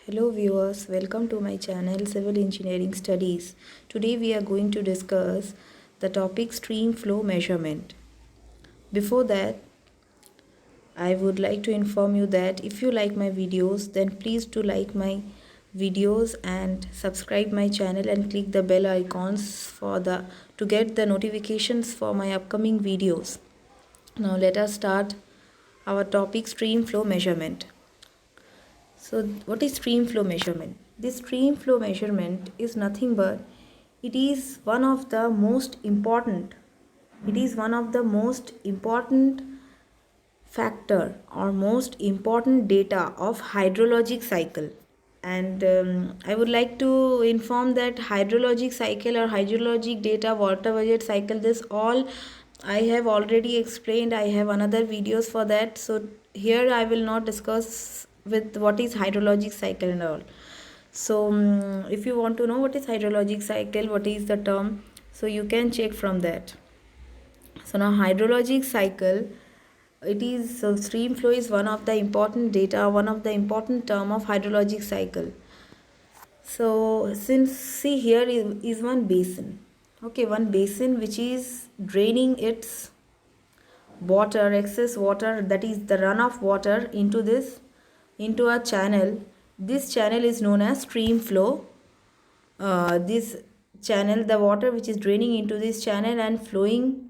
Hello viewers, welcome to my channel Civil Engineering Studies. Today we are going to discuss the topic stream flow measurement. Before that, I would like to inform you that if you like my videos, then please do like my videos and subscribe my channel and click the bell icons to get the notifications for my upcoming videos. Now let us start our topic stream flow measurement. So what is stream flow measurement? This stream flow measurement is nothing but it is one of the most important factor or most important data of hydrologic cycle. And I would like to inform that hydrologic cycle or hydrologic data, water budget cycle, this all I have already explained. I have another videos for that. So here I will not discuss with what is hydrologic cycle and all. So if you want to know what is hydrologic cycle, what is the term, so you can check from that. So now hydrologic cycle, it is stream flow is one of the important data, one of the important term of hydrologic cycle. So since see here is one basin, okay, one basin which is draining its water, excess water, that is the runoff water into a channel. This channel is known as stream flow. This channel, the water which is draining into this channel and flowing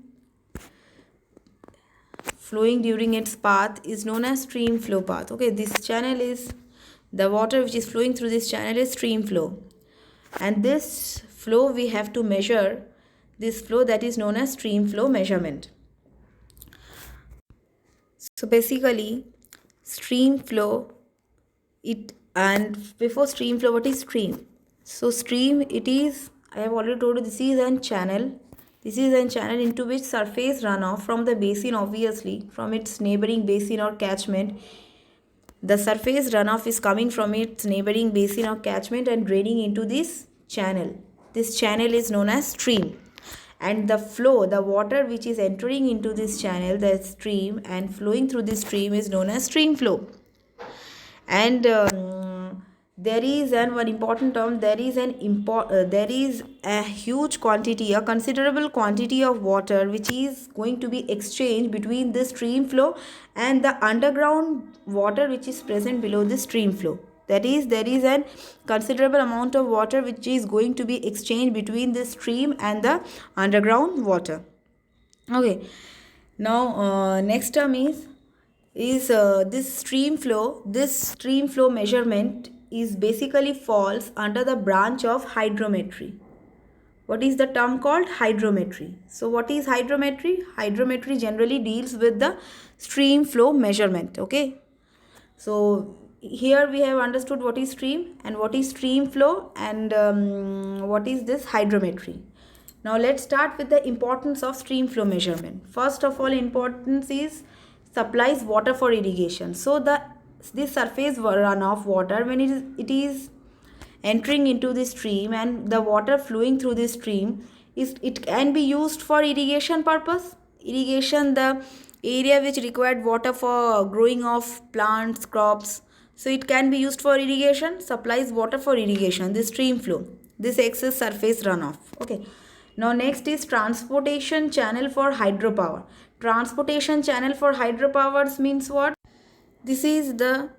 during its path is known as stream flow path. Okay, this channel is the water which is flowing through this channel is stream flow, and this flow we have to measure. This flow, that is known as stream flow measurement. So basically stream flow, and before stream flow, what is stream? So stream, it is, I have already told you, this is a channel. This is a channel into which surface runoff from the basin, obviously from its neighboring basin or catchment. The surface runoff is coming from its neighboring basin or catchment and draining into this channel. This channel is known as stream. And the flow, the water which is entering into this channel, the stream, and flowing through this stream is known as stream flow. And there is one important term. There is a huge quantity, a considerable quantity of water which is going to be exchanged between this stream flow and the underground water which is present below this stream flow. That is, there is a considerable amount of water which is going to be exchanged between this stream and the underground water. Okay, now next term is this stream flow measurement is basically falls under the branch of hydrometry. What is the term called? Hydrometry. So what is hydrometry? Hydrometry generally deals with the stream flow measurement. Okay, so here we have understood what is stream and what is stream flow, and what is this hydrometry. Now let's start with the importance of stream flow measurement. First of all, importance is supplies water for irrigation. So this surface runoff water, when it is entering into the stream and the water flowing through the stream, it can be used for irrigation purpose. Irrigation, the area which required water for growing of plants, crops, so it can be used for irrigation, supplies water for irrigation, this stream flow, this excess surface runoff. Okay, now next is transportation channel for hydropower. Transportation channel for hydropowers means what? This is the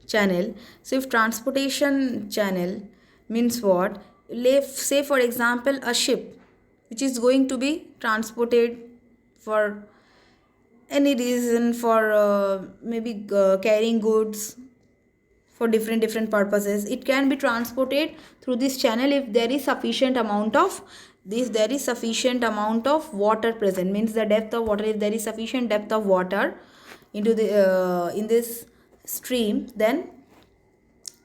channel. So if transportation channel means what? Say for example a ship which is going to be transported for any reason, for maybe carrying goods for different purposes. It can be transported through this channel if there is sufficient amount of water present, means the depth of water, if there is sufficient depth of water into the in this stream, then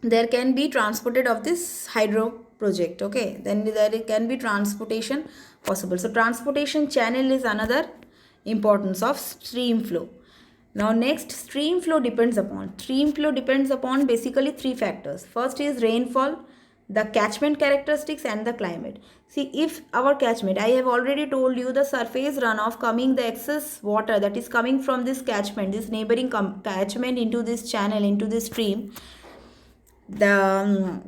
there can be transported of this hydro project. Okay, then there can be transportation possible. So transportation channel is another importance of stream flow. Now next, stream flow depends upon basically three factors. First is rainfall, the catchment characteristics, and the climate. See, if our catchment, I have already told you, the surface runoff coming, the excess water that is coming from this catchment, this neighboring catchment into this channel, into this stream, the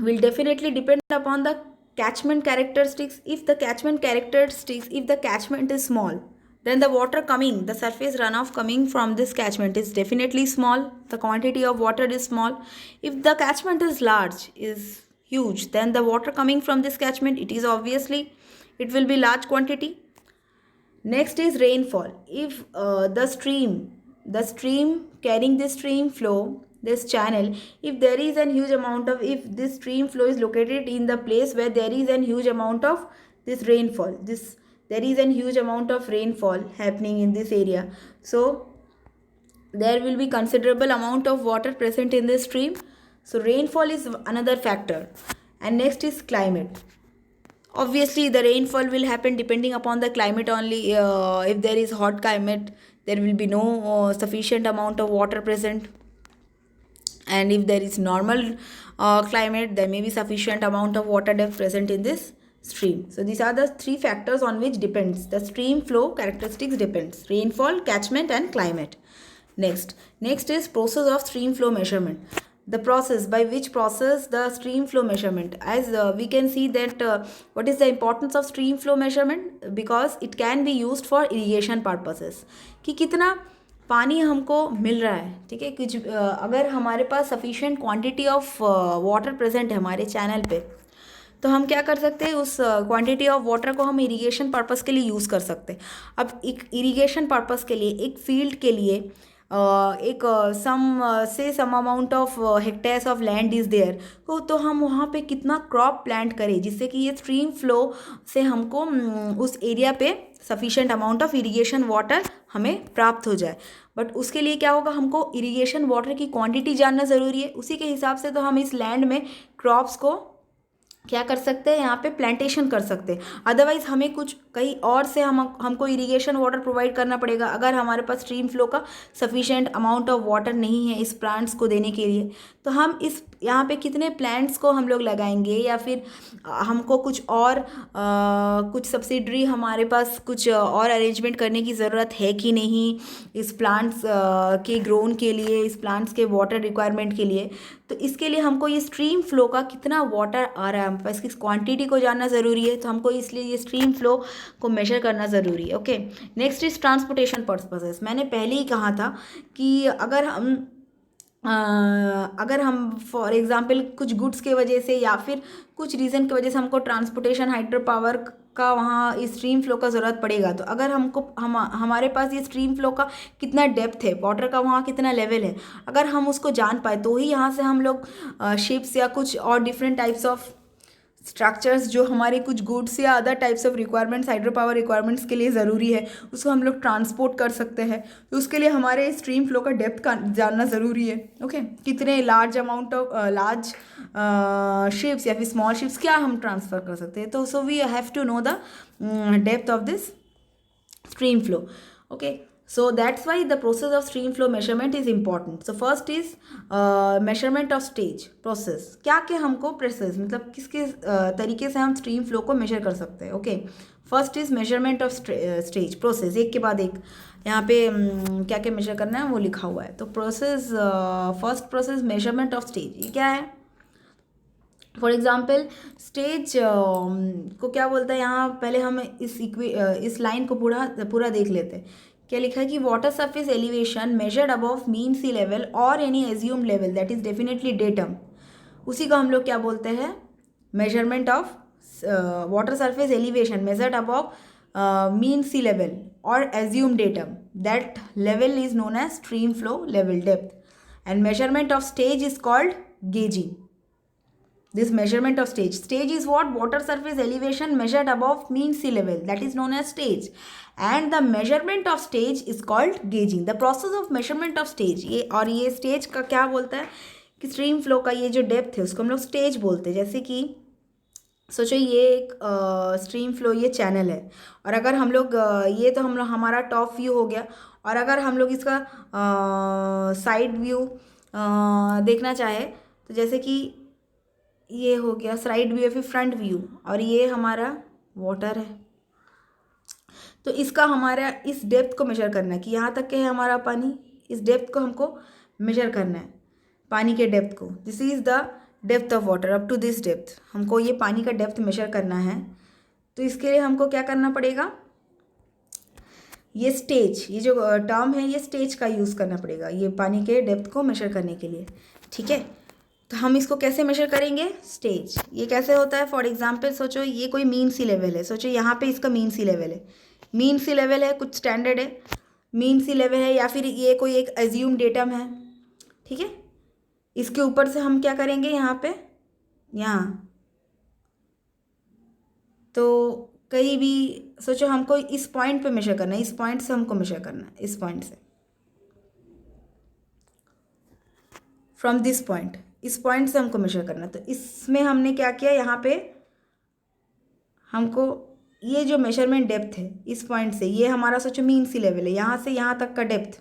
will definitely depend upon the catchment characteristics. If the catchment is small, then the water coming, the surface runoff coming from this catchment is definitely small. The quantity of water is small. If the catchment is large, is huge, then the water coming from this catchment, it will be large quantity. Next is rainfall. If the stream carrying this stream flow, this channel, if there is a huge amount of, if this stream flow is located in the place where there is a huge amount of this rainfall, there is a huge amount of rainfall happening in this area. So there will be considerable amount of water present in this stream. So rainfall is another factor. And next is climate. Obviously the rainfall will happen depending upon the climate only. If there is hot climate, there will be no sufficient amount of water present, and if there is normal climate, there may be sufficient amount of water depth present in this stream. So these are the three factors on which depends the stream flow characteristics: depends rainfall, catchment, and climate. Next is process of stream flow measurement. The process by which process the stream flow measurement, as we can see that what is the importance of stream flow measurement, because it can be used for irrigation purposes. कि कितना पानी हमको मिल रहा है, ठीक है, कुछ अगर हमारे पास sufficient quantity of water present है हमारे चैनल पे, तो हम क्या कर सकते हैं, उस क्वांटिटी ऑफ वाटर को हम इरिगेशन पर्पस के लिए यूज़ कर सकते हैं. अब एक इरिगेशन पर्पस के लिए, एक फील्ड के लिए एक some amount of hectares of land is there, तो हम वहाँ पे कितना क्रॉप प्लांट करें जिससे कि ये स्ट्रीम फ्लो से हमको उस एरिया पे sufficient amount of irrigation water हमें प्राप्त हो जाए. बट उसके लिए क्या होगा, हमको इरिगेशन वाटर की क्वांटिटी जानना ज़रूरी है. उसी के हिसाब से तो हम इस लैंड में क्रॉप्स को क्या कर सकते हैं, यहाँ पे प्लांटेशन कर सकते हैं. अदरवाइज हमें कुछ कहीं और से हमको इरिगेशन वाटर प्रोवाइड करना पड़ेगा अगर हमारे पास स्ट्रीम फ्लो का सफिशिएंट अमाउंट ऑफ वाटर नहीं है इस प्लांट्स को देने के लिए. तो हम इस यहाँ पे कितने प्लांट्स को हम लोग लगाएंगे, या फिर हमको कुछ और कुछ सब्सिडरी हमारे पास कुछ और अरेंजमेंट करने की ज़रूरत है कि नहीं इस प्लांट्स के ग्रोन के लिए, इस प्लांट्स के वाटर रिक्वायरमेंट के लिए. तो इसके लिए हमको ये स्ट्रीम फ्लो का कितना वाटर आ रहा है हमारे पास, इसकी क्वांटिटी को जानना ज़रूरी है. तो हमको इसलिए ये स्ट्रीम फ्लो को मेजर करना ज़रूरी है. Okay, next is transportation purposes. मैंने पहले ही कहा था कि अगर हम फॉर एग्जांपल कुछ गुड्स के वजह से या फिर कुछ रीज़न की वजह से हमको ट्रांसपोर्टेशन हाइड्रो पावर का वहाँ इस स्ट्रीम फ्लो का ज़रूरत पड़ेगा, तो अगर हमारे पास ये स्ट्रीम फ्लो का कितना डेप्थ है, वाटर का वहाँ कितना लेवल है, अगर हम उसको जान पाए तो ही यहाँ से हम लोग शिप्स या कुछ और डिफरेंट टाइप्स ऑफ स्ट्रक्चर्स जो हमारे कुछ गुड्स या other types of requirements, hydro power requirements के लिए ज़रूरी है, उसको हम लोग ट्रांसपोर्ट कर सकते हैं. तो उसके लिए हमारे स्ट्रीम फ्लो का डेप्थ का जानना ज़रूरी है. ओके, कितने large amount of large ships या फिर स्मॉल शिप्स क्या हम ट्रांसफ़र कर सकते हैं. तो so we have to know the depth of this stream flow. Okay, so that's why the process of stream flow measurement is important. So first is measurement of stage process. क्या क्या हमको process मतलब किस किस तरीके से हम stream flow को measure कर सकते हैं. Okay, first is measurement of stage process. एक के बाद एक यहाँ पे क्या क्या measure करना है वो लिखा हुआ है. तो process first process measurement of stage, ये क्या है. फॉर एग्ज़ाम्पल स्टेज को क्या बोलता है, यहाँ पहले हम इस लाइन को पूरा देख लेते हैं. क्या लिखा है कि water surface elevation measured above mean sea level और any assumed level that is definitely datum, उसी को हम लोग क्या बोलते हैं, measurement of water surface elevation measured above mean sea level और assume datum, that level is known as stream flow level depth. And measurement of stage is called gauging. This measurement of stage is what, water surface elevation measured above mean sea level, that is known as stage, and the measurement of stage is called gauging. The process of measurement of stage, ये stage का क्या बोलता है कि stream flow का ये जो depth है उसको हम लोग stage बोलते हैं. जैसे कि सोचो ये एक स्ट्रीम फ्लो, ये चैनल है, और अगर हम लोग ये तो हम लोग हमारा टॉप व्यू हो गया, और अगर हम लोग इसका साइड व्यू देखना चाहे तो जैसे कि ये हो गया साइड व्यू या फिर फ्रंट व्यू, और ये हमारा वाटर है. तो इसका हमारा इस डेप्थ को मेजर करना है कि यहाँ तक के है हमारा पानी, इस डेप्थ को हमको मेजर करना है. पानी के डेप्थ को। This is the depth of water up to this depth. हमको ये पानी का डेप्थ मेजर करना है, तो इसके लिए हमको क्या करना पड़ेगा, ये स्टेज, ये जो टर्म है ये स्टेज का यूज़ करना पड़ेगा ये पानी के डेप्थ को मेजर करने के लिए। ठीक है, तो हम इसको कैसे मेजर करेंगे, स्टेज। ये कैसे होता है, फॉर एग्जांपल सोचो ये कोई मीन सी लेवल है, सोचो यहाँ पे इसका मीन सी लेवल है, मीन सी लेवल है, कुछ स्टैंडर्ड है, मीन सी लेवल है, या फिर ये कोई एक एज्यूम डेटम है। ठीक है, इसके ऊपर से हम क्या करेंगे, यहाँ पे यहाँ तो कहीं भी सोचो हमको इस पॉइंट पे मेजर करना है, इस पॉइंट से हमको मेजर करना है, इस पॉइंट से, फ्रॉम दिस पॉइंट, इस पॉइंट से हमको मेजर करना है। तो इसमें हमने क्या किया, यहाँ पे हमको ये जो मेजरमेंट डेप्थ है इस पॉइंट से, ये हमारा सोचो मीन सी लेवल है, यहाँ से यहाँ तक का डेप्थ,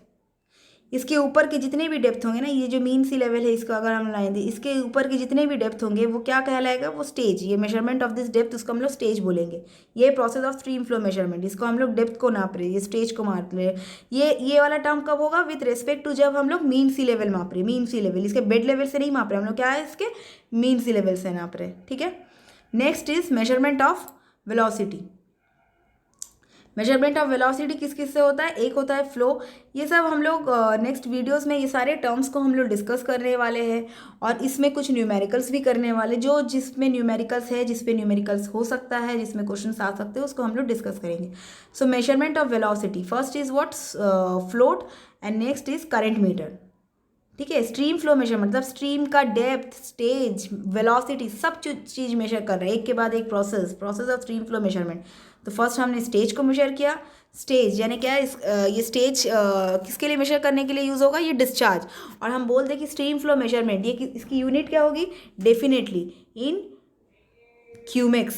इसके ऊपर के जितने भी डेप्थ होंगे ना, ये जो मीन सी लेवल है इसको अगर हम लाएंगे, इसके ऊपर के जितने भी डेप्थ होंगे वो क्या कहलाएगा, वो स्टेज। ये मेजरमेंट ऑफ दिस डेप्थ उसको हम लोग स्टेज बोलेंगे। ये process of stream flow measurement, इसको हम लोग डेप्थ को नाप रहे हैं, ये स्टेज को माप रहे हैं। ये वाला टर्म कब होगा, विथ रेस्पेक्ट टू जब हम लोग मीन सी लेवल माप रहे हैं। मीन सी लेवल इसके बेड लेवल से नहीं माप रहे हम लोग, क्या है इसके मीन सी लेवल से नाप रहे हैं। ठीक है, next is measurement of velocity. Measurement of velocity किस किस से होता है, एक होता है फ्लो। ये सब हम लोग नेक्स्ट वीडियोस में ये सारे टर्म्स को हम लोग डिस्कस करने वाले हैं, और इसमें कुछ न्यूमेरिकल्स भी करने वाले, जो जिसमें न्यूमेरिकल्स है, जिस पे न्यूमेरिकल्स हो सकता है, जिसमें क्वेश्चंस आ सकते हैं, उसको हम लोग डिस्कस करेंगे। सो measurement of velocity, first is what, float, and next is current metre. ठीक है, स्ट्रीम फ्लो मेजरमेंट मतलब स्ट्रीम का डेप्थ, स्टेज, वेलोसिटी सब चीज़ मेजर कर रहा है, एक के बाद एक process of stream flow measurement. तो फर्स्ट हमने स्टेज को मेजर किया। स्टेज यानी क्या है, ये स्टेज किसके लिए मेजर करने के लिए यूज़ होगा, ये डिस्चार्ज। और हम बोल दें कि स्ट्रीम फ्लो मेजरमेंट, ये इसकी यूनिट क्या होगी, definitely in cumecs,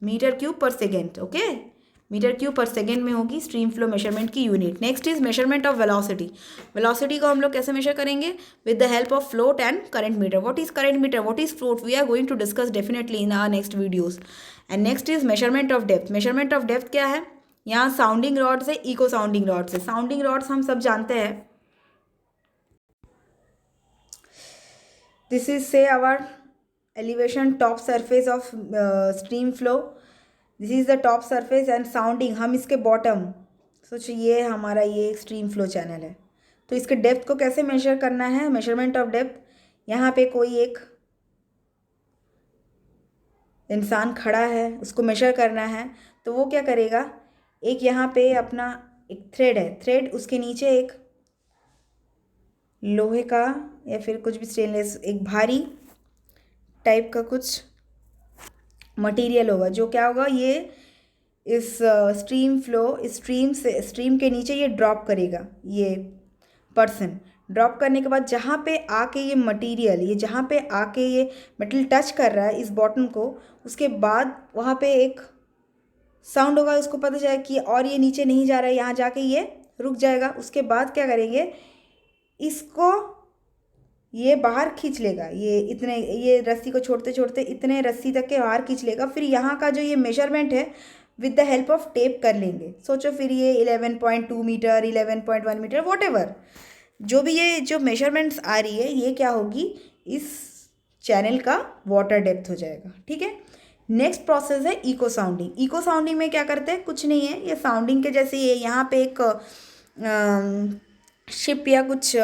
metre cube per second. Okay, metre cube per second में होगी स्ट्रीम फ्लो मेजरमेंट की यूनिट। Next is measurement of velocity. Velocity को हम लोग कैसे मेजर करेंगे, with the help of float and current meter. What is current meter, what is float, we are going to discuss definitely in our next videos. And next is measurement of depth. Measurement of depth क्या है, यहाँ sounding rod से, echo sounding rod से। Sounding rods हम सब जानते हैं, this is से our elevation top surface of stream flow, this is the top surface and sounding, हम इसके बॉटम, सोचिए ये हमारा ये स्ट्रीम फ्लो चैनल है। तो इसके डेप्थ को कैसे मेजर करना है, मेजरमेंट ऑफ डेप्थ, यहाँ पे कोई एक इंसान खड़ा है, उसको मेजर करना है, तो वो क्या करेगा, एक यहाँ पे अपना एक थ्रेड है, थ्रेड, उसके नीचे एक लोहे का या फिर कुछ भी स्टेनलेस, एक भारी टाइप का कुछ मटेरियल होगा, जो क्या होगा, ये इस स्ट्रीम फ्लो, इस स्ट्रीम के नीचे ये ड्रॉप करेगा। ये पर्सन ड्रॉप करने के बाद जहाँ पे आके ये मटेरियल, ये जहाँ पे आके ये मेटल टच कर रहा है इस बॉटम को, उसके बाद वहाँ पे एक साउंड होगा, उसको पता चलेगा कि और ये नीचे नहीं जा रहा है, यहाँ जाके ये रुक जाएगा। उसके बाद क्या करेंगे, इसको ये बाहर खींच लेगा, ये इतने, ये रस्सी को छोड़ते छोड़ते इतने रस्सी तक के बाहर खींच लेगा। फिर यहाँ का जो ये मेजरमेंट है with the help of tape कर लेंगे। सोचो फिर ये 11.2 मीटर, 11.1 मीटर, वॉटेवर जो भी ये जो मेजरमेंट्स आ रही है, ये क्या होगी, इस चैनल का वाटर डेप्थ हो जाएगा। ठीक है, नेक्स्ट प्रोसेस है इको साउंडिंग। इको साउंडिंग में क्या करते हैं, कुछ नहीं है, ये साउंडिंग के जैसे ये यहाँ पे एक शिप या कुछ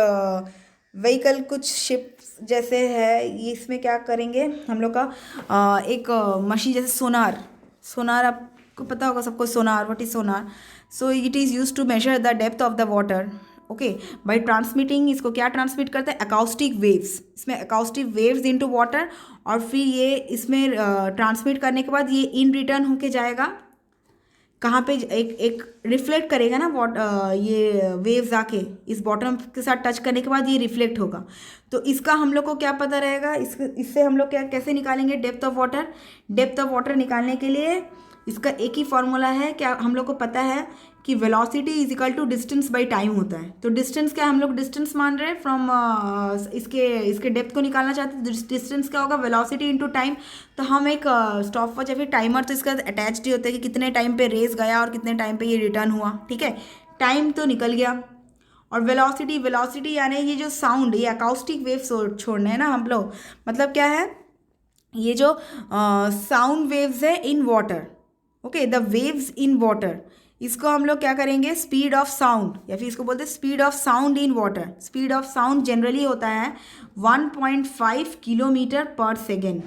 व्हीकल, कुछ शिप जैसे है, ये इसमें क्या करेंगे हम लोग का एक मशीन जैसे सोनार आपको पता होगा सबको, sonar, what is sonar, so it is use to measure the depth of the water. Okay, by transmitting, इसको क्या ट्रांसमिट करते हैं, अकाउस्टिक वेव्स, इसमें अकाउस्टिक वेव्स इनटू वाटर, और फिर ये इसमें ट्रांसमिट करने के बाद ये इन रिटर्न होके जाएगा कहाँ पे, एक रिफ्लेक्ट करेगा ना ये वेव्स आके इस बॉटम के साथ टच करने के बाद ये रिफ्लेक्ट होगा। तो इसका हम लोग को क्या पता रहेगा, इससे हम लोग क्या कैसे निकालेंगे depth of water. Depth of water निकालने के लिए इसका एक ही फॉर्मूला है, क्या हम लोग को पता है कि velocity is equal to distance by time होता है। तो डिस्टेंस क्या, हम लोग डिस्टेंस मान रहे हैं फ्रॉम इसके डेप्थ को निकालना चाहते हैं, डिस्टेंस क्या होगा, वेलोसिटी इनटू टाइम। तो हम एक स्टॉप वॉच या फिर टाइमर तो इसका अटैच्ड ही होता है कि कितने टाइम पे रेस गया और कितने टाइम पे ये रिटर्न हुआ। ठीक है, टाइम तो निकल गया, और वेलोसिटी, वेलोसिटी यानी ये जो साउंड, ये अकाउस्टिक वेव छोड़ना है ना हम लोग, मतलब क्या है, ये जो साउंड वेव्स है in water, okay, the waves in water, इसको हम लोग क्या करेंगे, स्पीड ऑफ साउंड, या फिर इसको बोलते हैं speed of sound in water. Speed of sound generally होता है 1.5 किलोमीटर पर सेकेंड,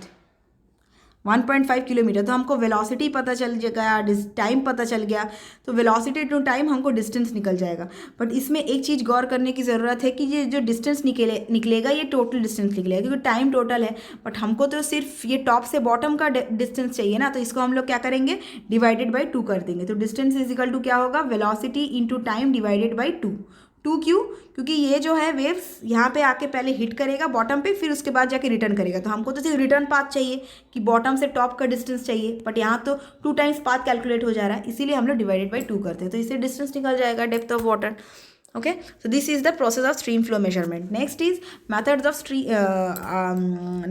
1.5 किलोमीटर। तो हमको वेलोसिटी पता चल गया, टाइम पता चल गया, तो वेलोसिटी टू टाइम हमको डिस्टेंस निकल जाएगा। बट इसमें एक चीज़ गौर करने की ज़रूरत है कि ये जो डिस्टेंस निकलेगा ये टोटल डिस्टेंस निकलेगा, क्योंकि टाइम टोटल है, बट हमको तो सिर्फ ये टॉप से बॉटम का डिस्टेंस चाहिए ना, तो इसको हम लोग क्या करेंगे, डिवाइडेड बाई 2 कर देंगे। तो डिस्टेंस इज इक्वल टू क्या होगा, velocity into time divided by 2। 2 क्यों, क्योंकि ये जो है वेव्स यहाँ पे आके पहले हिट करेगा बॉटम पे, फिर उसके बाद जाके रिटर्न करेगा, तो हमको तो सिर्फ रिटर्न पाथ चाहिए कि बॉटम से टॉप का डिस्टेंस चाहिए, बट यहाँ तो 2 टाइम्स पाथ कैलकुलेट हो जा रहा है, इसीलिए हम लोग डिवाइडेड बाई 2 करते हैं, तो इससे डिस्टेंस निकल जाएगा, depth of water. okay, so this is the process of stream flow measurement. Next is methods of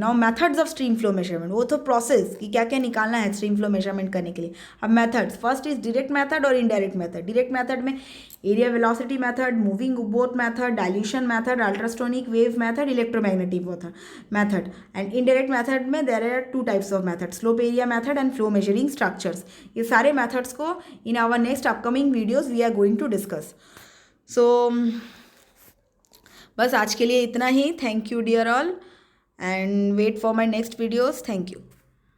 now methods of stream flow measurement. वो तो process कि क्या क्या निकालना है stream flow measurement करने के लिए। अब methods, first is direct method और indirect method। direct method में area velocity method, moving boat method, dilution method, ultrasonic wave method, electromagnetic method, and indirect method में there are 2 types of methods, slope area method and flow measuring structures। ये सारे methods को in our next upcoming videos we are going to discuss। सो बस आज के लिए इतना ही। Thank you dear all, and wait for my next videos. Thank you.